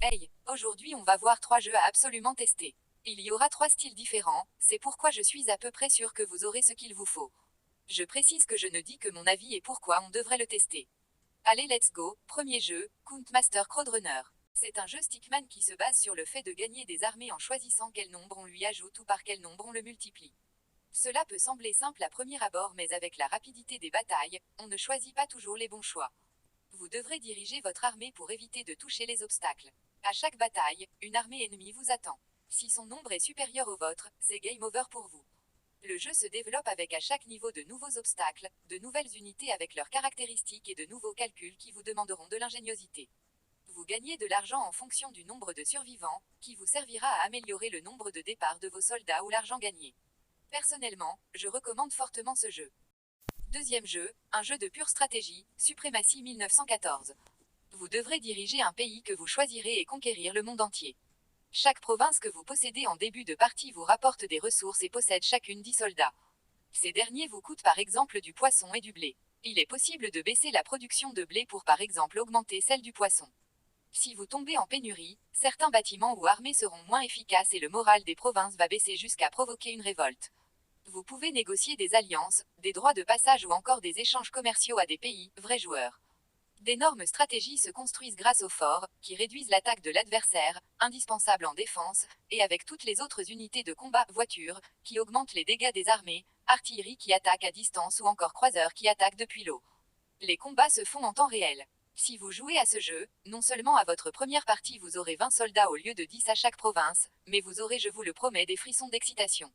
Hey, aujourd'hui on va voir 3 jeux à absolument tester. Il y aura 3 styles différents, c'est pourquoi je suis à peu près sûr que vous aurez ce qu'il vous faut. Je précise que je ne dis que mon avis et pourquoi on devrait le tester. Allez, let's go, premier jeu, Countmaster Crodrunner. C'est un jeu Stickman qui se base sur le fait de gagner des armées en choisissant quel nombre on lui ajoute ou par quel nombre on le multiplie. Cela peut sembler simple à premier abord, mais avec la rapidité des batailles, on ne choisit pas toujours les bons choix. Vous devrez diriger votre armée pour éviter de toucher les obstacles. À chaque bataille, une armée ennemie vous attend. Si son nombre est supérieur au vôtre, c'est game over pour vous. Le jeu se développe avec à chaque niveau de nouveaux obstacles, de nouvelles unités avec leurs caractéristiques et de nouveaux calculs qui vous demanderont de l'ingéniosité. Vous gagnez de l'argent en fonction du nombre de survivants, qui vous servira à améliorer le nombre de départs de vos soldats ou l'argent gagné. Personnellement, je recommande fortement ce jeu. Deuxième jeu, un jeu de pure stratégie, Suprématie 1914. Vous devrez diriger un pays que vous choisirez et conquérir le monde entier. Chaque province que vous possédez en début de partie vous rapporte des ressources et possède chacune 10 soldats. Ces derniers vous coûtent par exemple du poisson et du blé. Il est possible de baisser la production de blé pour par exemple augmenter celle du poisson. Si vous tombez en pénurie, certains bâtiments ou armées seront moins efficaces et le moral des provinces va baisser jusqu'à provoquer une révolte. Vous pouvez négocier des alliances, des droits de passage ou encore des échanges commerciaux à des pays, vrais joueurs. D'énormes stratégies se construisent grâce aux forts, qui réduisent l'attaque de l'adversaire, indispensables en défense, et avec toutes les autres unités de combat, voitures, qui augmentent les dégâts des armées, artillerie qui attaque à distance ou encore croiseurs qui attaquent depuis l'eau. Les combats se font en temps réel. Si vous jouez à ce jeu, non seulement à votre première partie vous aurez 20 soldats au lieu de 10 à chaque province, mais vous aurez, je vous le promets, des frissons d'excitation.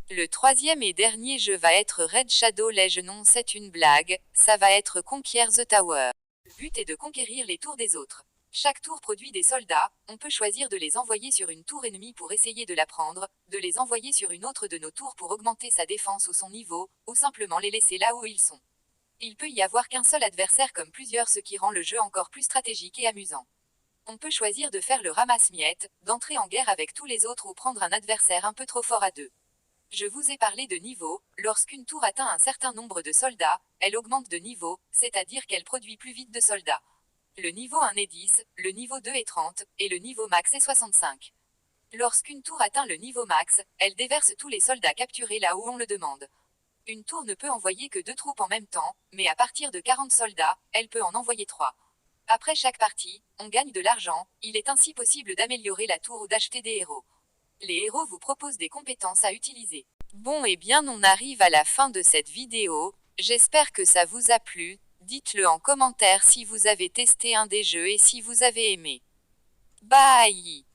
Le troisième et dernier jeu va être Red Shadow Legends. Non, c'est une blague, ça va être Conquer the Tower. Le but est de conquérir les tours des autres. Chaque tour produit des soldats, on peut choisir de les envoyer sur une tour ennemie pour essayer de la prendre, de les envoyer sur une autre de nos tours pour augmenter sa défense ou son niveau, ou simplement les laisser là où ils sont. Il peut y avoir qu'un seul adversaire comme plusieurs, ce qui rend le jeu encore plus stratégique et amusant. On peut choisir de faire le ramasse-miettes, d'entrer en guerre avec tous les autres ou prendre un adversaire un peu trop fort à deux. Je vous ai parlé de niveau, lorsqu'une tour atteint un certain nombre de soldats, elle augmente de niveau, c'est-à-dire qu'elle produit plus vite de soldats. Le niveau 1 est 10, le niveau 2 est 30, et le niveau max est 65. Lorsqu'une tour atteint le niveau max, elle déverse tous les soldats capturés là où on le demande. Une tour ne peut envoyer que 2 troupes en même temps, mais à partir de 40 soldats, elle peut en envoyer 3. Après chaque partie, on gagne de l'argent, il est ainsi possible d'améliorer la tour ou d'acheter des héros. Les héros vous proposent des compétences à utiliser. Bon, et bien on arrive à la fin de cette vidéo, j'espère que ça vous a plu, dites-le en commentaire si vous avez testé un des jeux et si vous avez aimé. Bye!